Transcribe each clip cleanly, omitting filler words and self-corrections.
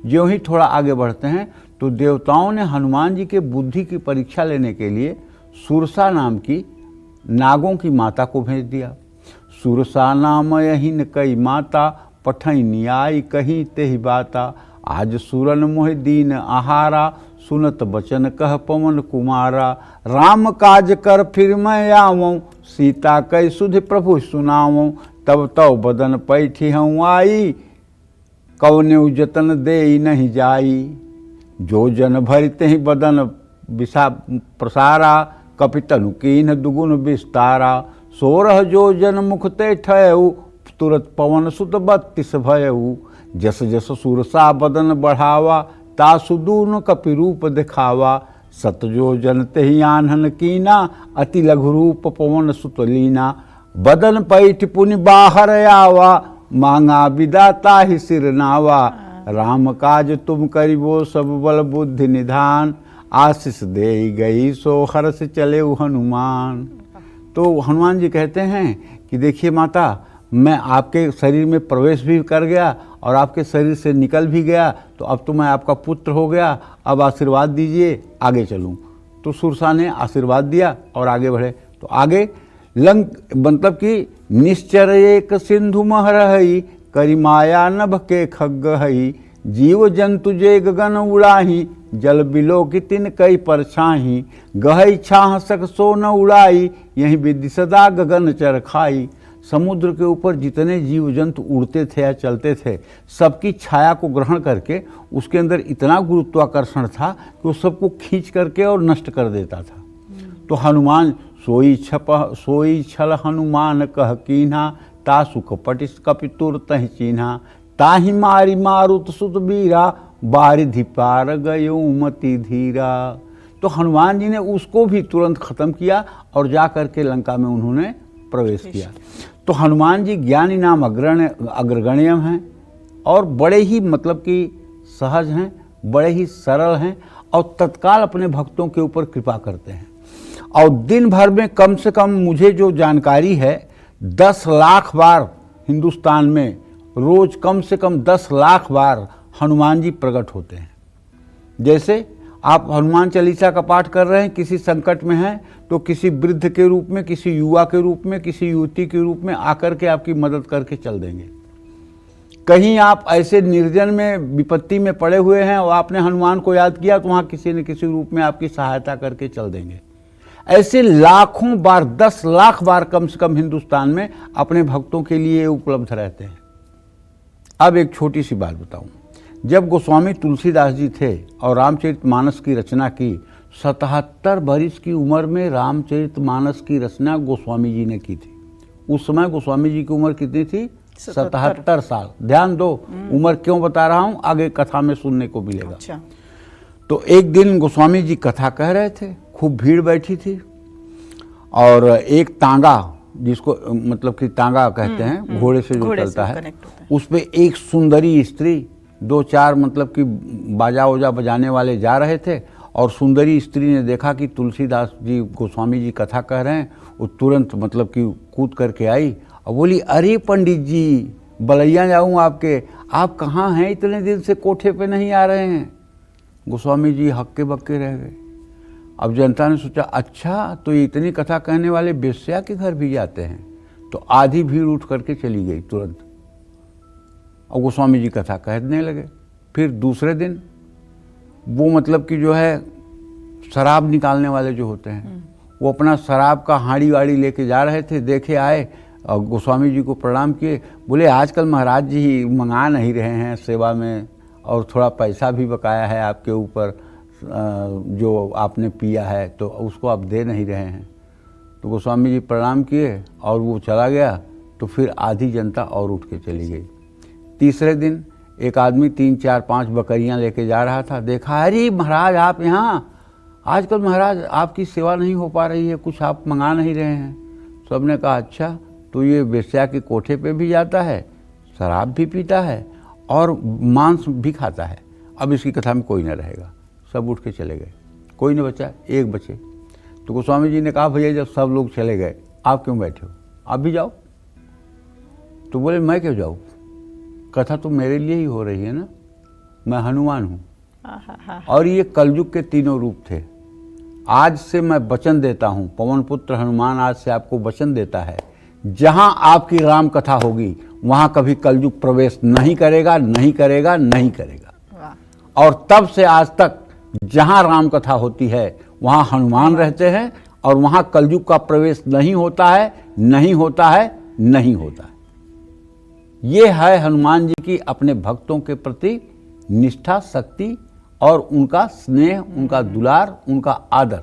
ज्यों ही थोड़ा आगे बढ़ते हैं तो देवताओं ने हनुमान जी के बुद्धि की परीक्षा लेने के लिए सुरसा नाम की नागों की माता को भेज दिया। सुरसा नाम यहीन कई माता, पठई न्याय कहीं तेहि बाता। आज सुरन मोहि दीन आहारा, सुनत बचन कह पवन कुमारा। राम काज कर फिर मैं आवऊँ, सीता कई सुधि प्रभु सुनावऊँ। तब तव बदन पैठी हूँ आई, कवने जतन दे नहीं जाई। जो जन भरित ही बदन विषा प्रसारा, कपितनु कीन दुगुन विस्तारा। 16 जो जन मुखते ठयऊ, तुरत पवन सुत 32 भयऊ। जस जस सुरसा बदन बढ़ावा, तासु दून कपि रूप दिखावा। 7 जो जन तेहि आन्हन कीना, अति लघु रूप पवन सुत लीना। बदन पैठ पुनि बाहर आवा, मांगा विदाता ही सिर नावा। राम काज तुम करिबो सब बल बुद्धि निधान, आशीष दे गई सो हर्ष चले हनुमान। तो हनुमान जी कहते हैं कि देखिए माता, मैं आपके शरीर में प्रवेश भी कर गया और आपके शरीर से निकल भी गया, तो अब तो मैं आपका पुत्र हो गया, अब आशीर्वाद दीजिए आगे चलूं। तो सुरसा ने आशीर्वाद दिया और आगे बढ़े। तो आगे लंक मतलब कि निश्चर एक सिंधु महरही, करी माया नभ के खग्गहई। जीव जंतु जे गगन उड़ाही, जल बिलो की तिन कई परछाही। गहई छाह सक सो न उड़ाई, यही विधि सदा गगन चर खाई। समुद्र के ऊपर जितने जीव जंतु उड़ते थे या चलते थे, सबकी छाया को ग्रहण करके उसके अंदर इतना गुरुत्वाकर्षण था कि वो सबको खींच करके और नष्ट कर देता था। तो हनुमान सोई छल हनुमान कह कीन्हा, तासु कपटिस कपितुर तहि चिन्हा। ताहि मारी मारुत सुत बीरा, बारिधि पार गयो मति धीरा। तो हनुमान जी ने उसको भी तुरंत खत्म किया और जा करके लंका में उन्होंने प्रवेश किया। तो हनुमान जी ज्ञानी नाम अग्रगण्यम हैं और बड़े ही मतलब कि सहज हैं, बड़े ही सरल हैं और तत्काल अपने भक्तों के ऊपर कृपा करते हैं। और दिन भर में कम से कम मुझे जो जानकारी है 10 लाख बार हिंदुस्तान में रोज कम से कम 10 लाख बार हनुमान जी प्रकट होते हैं। जैसे आप हनुमान चालीसा का पाठ कर रहे हैं, किसी संकट में हैं तो किसी वृद्ध के रूप में, किसी युवा के रूप में, किसी युवती के रूप में आकर के आपकी मदद करके चल देंगे। कहीं आप ऐसे निर्जन में विपत्ति में पड़े हुए हैं और आपने हनुमान को याद किया तो वहाँ किसी न किसी रूप में आपकी सहायता करके चल देंगे। ऐसे लाखों बार, 10 लाख बार कम से कम हिंदुस्तान में अपने भक्तों के लिए उपलब्ध रहते हैं। अब एक छोटी सी बात बताऊं। जब गोस्वामी तुलसीदास जी थे और रामचरितमानस की रचना की, 77 बरिस की उम्र में रामचरितमानस की रचना गोस्वामी जी ने की थी। उस समय गोस्वामी जी की उम्र कितनी थी? 77 साल। ध्यान दो, उम्र क्यों बता रहा हूं, आगे कथा में सुनने को मिलेगा। अच्छा। तो एक दिन गोस्वामी जी कथा कह रहे थे, खूब भीड़ बैठी थी और एक तांगा, जिसको मतलब कि तांगा कहते हैं, घोड़े से जो चलता है, उस पे एक सुंदरी स्त्री, 2-4 मतलब कि बाजा वजा बजाने वाले जा रहे थे और सुंदरी स्त्री ने देखा कि तुलसीदास जी गोस्वामी जी कथा कह रहे हैं। वो तुरंत मतलब कि कूद करके आई और बोली, अरे पंडित जी, बलैया जाऊँ आपके, आप कहाँ हैं? इतने दिन से कोठे पे नहीं आ रहे हैं। गोस्वामी जी हक्के बक्के रह गए। अब जनता ने सोचा, अच्छा तो ये इतनी कथा कहने वाले वेश्या के घर भी जाते हैं। तो आधी भीड़ उठ करके चली गई तुरंत और गोस्वामी जी कथा कहने लगे। फिर दूसरे दिन वो मतलब कि जो है शराब निकालने वाले जो होते हैं, वो अपना शराब का हांडी वाड़ी लेके जा रहे थे। देखे आए और गोस्वामी जी को प्रणाम किए, बोले आजकल महाराज जी मंगा नहीं रहे हैं सेवा में और थोड़ा पैसा भी बकाया है आपके ऊपर, जो आपने पिया है तो उसको आप दे नहीं रहे हैं। तो गोस्वामी जी प्रणाम किए और वो चला गया। तो फिर आधी जनता और उठ के चली गई। तीसरे दिन एक आदमी 3-4-5 बकरियां लेके जा रहा था। देखा, अरे महाराज आप यहाँ, आजकल महाराज आपकी सेवा नहीं हो पा रही है, कुछ आप मंगा नहीं रहे हैं। सबने कहा, अच्छा तो ये वेश्या के कोठे पे भी जाता है, शराब भी पीता है और मांस भी खाता है, अब इसकी कथा में कोई न रहेगा। सब उठ के चले गए, कोई न बचा, एक बचे। तो गोस्वामी जी ने कहा, भैया जब सब लोग चले गए आप क्यों बैठे हो, आप भी जाओ। तो बोले, मैं क्यों जाऊँ, कथा तो मेरे लिए ही हो रही है ना। मैं हनुमान हूँ। और ये कलयुग के तीनों रूप थे। आज से मैं वचन देता हूँ, पवन पुत्र हनुमान आज से आपको वचन देता है, जहाँ आपकी राम कथा होगी वहाँ कभी कलयुग प्रवेश नहीं करेगा, नहीं करेगा, नहीं करेगा। और तब से आज तक जहाँ राम कथा होती है वहाँ हनुमान रहते हैं और वहाँ कलयुग का प्रवेश नहीं होता है, नहीं होता है, नहीं होता है। ये है हनुमान जी की अपने भक्तों के प्रति निष्ठा, शक्ति और उनका स्नेह, उनका दुलार, उनका आदर।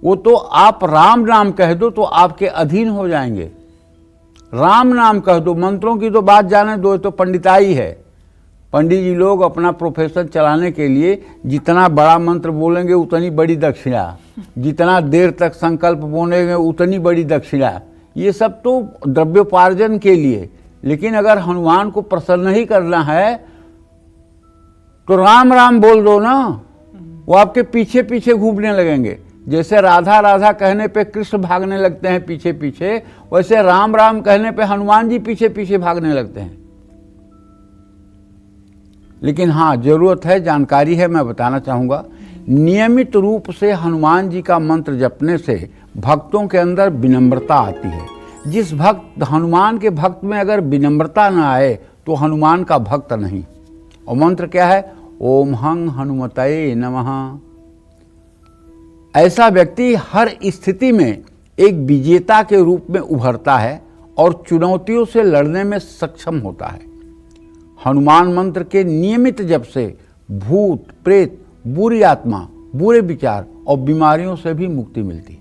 वो तो आप राम नाम कह दो तो आपके अधीन हो जाएंगे। राम नाम कह दो, मंत्रों की तो बात जाने दो, तो पंडिताई है। पंडित जी लोग अपना प्रोफेशन चलाने के लिए जितना बड़ा मंत्र बोलेंगे उतनी बड़ी दक्षिणा, जितना देर तक संकल्प बोलेंगे उतनी बड़ी दक्षिणा। ये सब तो द्रव्योपार्जन के लिए। लेकिन अगर हनुमान को प्रसन्न ही करना है तो राम राम बोल दो ना, वो आपके पीछे पीछे घूमने लगेंगे। जैसे राधा राधा कहने पे कृष्ण भागने लगते हैं पीछे पीछे, वैसे राम राम कहने पे हनुमान जी पीछे पीछे भागने लगते हैं। लेकिन हाँ, जरूरत है, जानकारी है, मैं बताना चाहूँगा। नियमित रूप से हनुमान जी का मंत्र जपने से भक्तों के अंदर विनम्रता आती है। जिस भक्त, हनुमान के भक्त में अगर विनम्रता न आए तो हनुमान का भक्त नहीं। और मंत्र क्या है? ओम हं हनुमतये नमः। ऐसा व्यक्ति हर स्थिति में एक विजेता के रूप में उभरता है और चुनौतियों से लड़ने में सक्षम होता है। हनुमान मंत्र के नियमित जप से भूत, प्रेत, बुरी आत्मा, बुरे विचार और बीमारियों से भी मुक्ति मिलती है।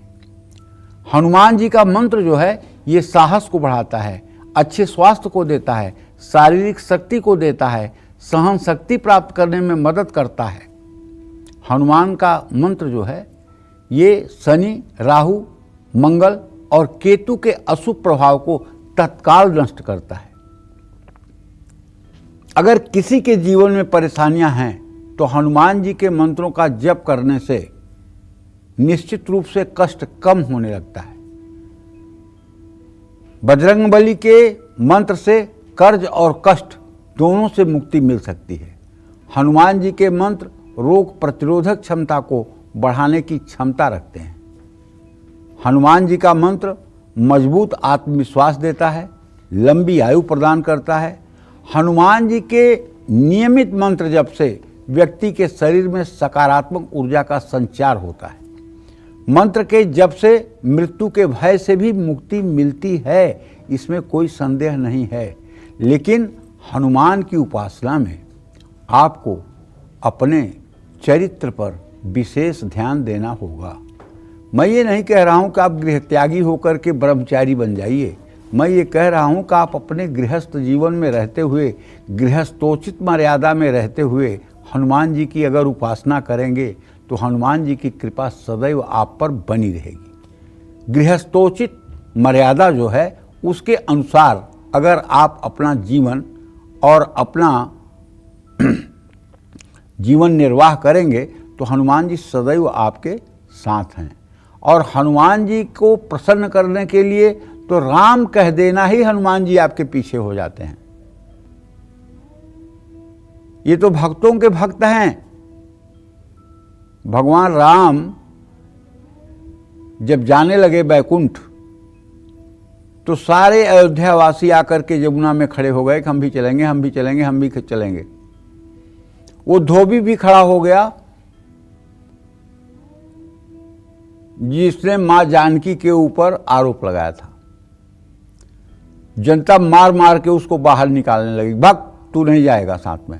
हनुमान जी का मंत्र जो है ये साहस को बढ़ाता है, अच्छे स्वास्थ्य को देता है, शारीरिक शक्ति को देता है, सहन शक्ति प्राप्त करने में मदद करता है। हनुमान का मंत्र जो है ये शनि, राहु, मंगल और केतु के अशुभ प्रभाव को तत्काल नष्ट करता है। अगर किसी के जीवन में परेशानियां हैं तो हनुमान जी के मंत्रों का जप करने से निश्चित रूप से कष्ट कम होने लगता है। बजरंगबली के मंत्र से कर्ज और कष्ट दोनों से मुक्ति मिल सकती है। हनुमान जी के मंत्र रोग प्रतिरोधक क्षमता को बढ़ाने की क्षमता रखते हैं। हनुमान जी का मंत्र मजबूत आत्मविश्वास देता है, लंबी आयु प्रदान करता है। हनुमान जी के नियमित मंत्र जप से व्यक्ति के शरीर में सकारात्मक ऊर्जा का संचार होता है। मंत्र के जप से मृत्यु के भय से भी मुक्ति मिलती है, इसमें कोई संदेह नहीं है। लेकिन हनुमान की उपासना में आपको अपने चरित्र पर विशेष ध्यान देना होगा। मैं ये नहीं कह रहा हूँ कि आप गृहत्यागी होकर के ब्रह्मचारी बन जाइए। मैं ये कह रहा हूँ कि आप अपने गृहस्थ जीवन में रहते हुए, गृहस्थोचित मर्यादा में रहते हुए हनुमान जी की अगर उपासना करेंगे तो हनुमान जी की कृपा सदैव आप पर बनी रहेगी। गृहस्थोचित मर्यादा जो है उसके अनुसार अगर आप अपना जीवन और अपना जीवन निर्वाह करेंगे तो हनुमान जी सदैव आपके साथ हैं। और हनुमान जी को प्रसन्न करने के लिए तो राम कह देना ही हनुमान जी आपके पीछे हो जाते हैं। ये तो भक्तों के भक्त हैं। भगवान राम जब जाने लगे बैकुंठ तो सारे अयोध्यावासी आकर के यमुना में खड़े हो गए कि हम भी चलेंगे, हम भी चलेंगे, हम भी चलेंगे। वो धोबी भी खड़ा हो गया जिसने मां जानकी के ऊपर आरोप लगाया था। जनता मार मार के उसको बाहर निकालने लगी, भक्त तू नहीं जाएगा साथ में।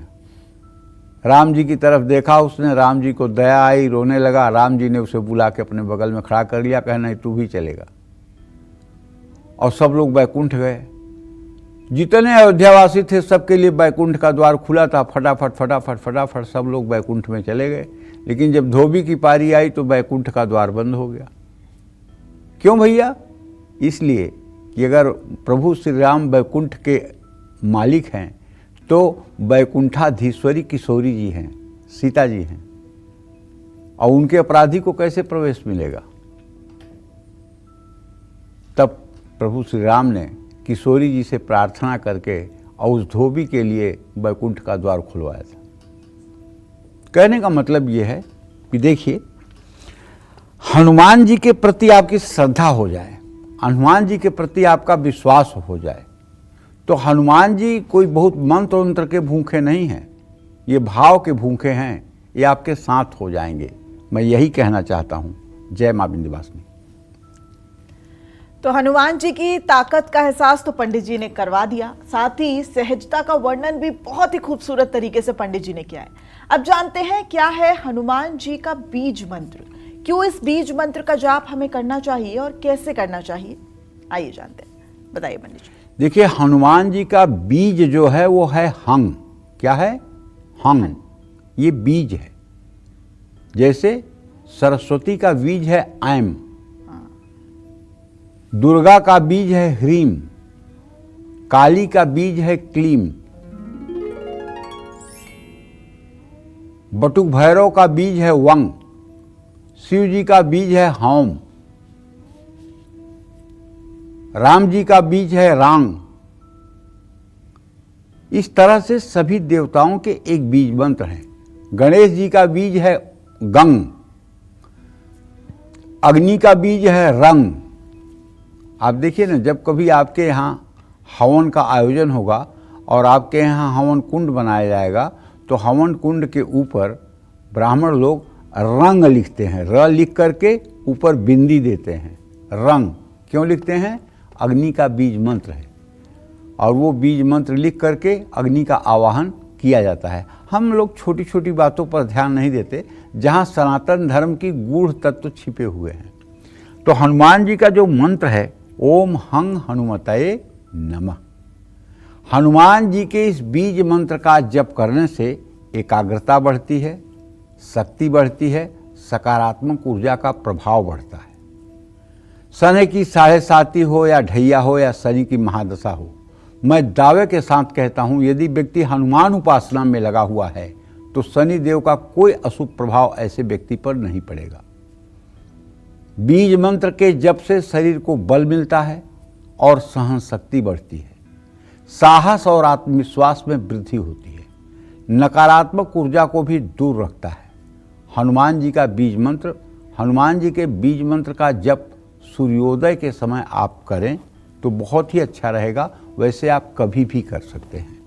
राम जी की तरफ देखा उसने, राम जी को दया आई, रोने लगा। राम जी ने उसे बुला के अपने बगल में खड़ा कर लिया, कहा नहीं तू भी चलेगा। और सब लोग बैकुंठ गए। जितने अयोध्यावासी थे सबके लिए बैकुंठ का द्वार खुला था। फटाफट फटाफट फटाफट सब लोग बैकुंठ में चले गए। लेकिन जब धोबी की पारी आई तो बैकुंठ का द्वार बंद हो गया। क्यों भैया? इसलिए कि अगर प्रभु श्री राम बैकुंठ के मालिक हैं तो बैकुंठाधीश्वरी किशोरी जी हैं, सीता जी हैं, और उनके अपराधी को कैसे प्रवेश मिलेगा? तब प्रभु श्री राम ने किशोरी जी से प्रार्थना करके और उस धोबी के लिए बैकुंठ का द्वार खुलवाया था। कहने का मतलब ये है कि देखिए, हनुमान जी के प्रति आपकी श्रद्धा हो जाए, हनुमान जी के प्रति आपका विश्वास हो जाए, तो हनुमान जी कोई बहुत मंत्र वंत्र के भूखे नहीं हैं, ये भाव के भूखे हैं, ये आपके साथ हो जाएंगे। मैं यही कहना चाहता हूँ। जय माँ विंध्यवासिनी। तो हनुमान जी की ताकत का एहसास तो पंडित जी ने करवा दिया, साथ ही सहजता का वर्णन भी बहुत ही खूबसूरत तरीके से पंडित जी ने किया है। अब जानते हैं क्या है हनुमान जी का बीज मंत्र, क्यों इस बीज मंत्र का जाप हमें करना चाहिए और कैसे करना चाहिए, आइए जानते हैं। बताइए पंडित जी। देखिए, हनुमान जी का बीज जो है वो है हंग। क्या है? हंग। ये बीज है। जैसे सरस्वती का बीज है ऐम, दुर्गा का बीज है ह्रीम, काली का बीज है क्लीम, बटुक भैरव का बीज है वंग, शिव जी का बीज है हौम, राम जी का बीज है रांग। इस तरह से सभी देवताओं के एक बीज मंत्र हैं। गणेश जी का बीज है गंग, अग्नि का बीज है रंग। आप देखिए ना, जब कभी आपके यहाँ हवन का आयोजन होगा और आपके यहाँ हवन कुंड बनाया जाएगा, तो हवन कुंड के ऊपर ब्राह्मण लोग रंग लिखते हैं। र लिख करके ऊपर बिंदी देते हैं। रंग क्यों लिखते हैं? अग्नि का बीज मंत्र है, और वो बीज मंत्र लिख करके अग्नि का आवाहन किया जाता है। हम लोग छोटी छोटी बातों पर ध्यान नहीं देते, जहाँ सनातन धर्म की गूढ़ तत्व छिपे हुए हैं। तो हनुमान जी का जो मंत्र है, ओम हंग हनुमतये नमः, हनुमान जी के इस बीज मंत्र का जप करने से एकाग्रता बढ़ती है, शक्ति बढ़ती है, सकारात्मक ऊर्जा का प्रभाव बढ़ता है। शनि की 7.5 हो या ढैया हो या शनि की महादशा हो, मैं दावे के साथ कहता हूँ, यदि व्यक्ति हनुमान उपासना में लगा हुआ है तो शनि देव का कोई अशुभ प्रभाव ऐसे व्यक्ति पर नहीं पड़ेगा। बीज मंत्र के जप से शरीर को बल मिलता है और सहन शक्ति बढ़ती है, साहस और आत्मविश्वास में वृद्धि होती है, नकारात्मक ऊर्जा को भी दूर रखता है। हनुमान जी का बीज मंत्र, हनुमान जी के बीज मंत्र का जप सूर्योदय के समय आप करें तो बहुत ही अच्छा रहेगा। वैसे आप कभी भी कर सकते हैं।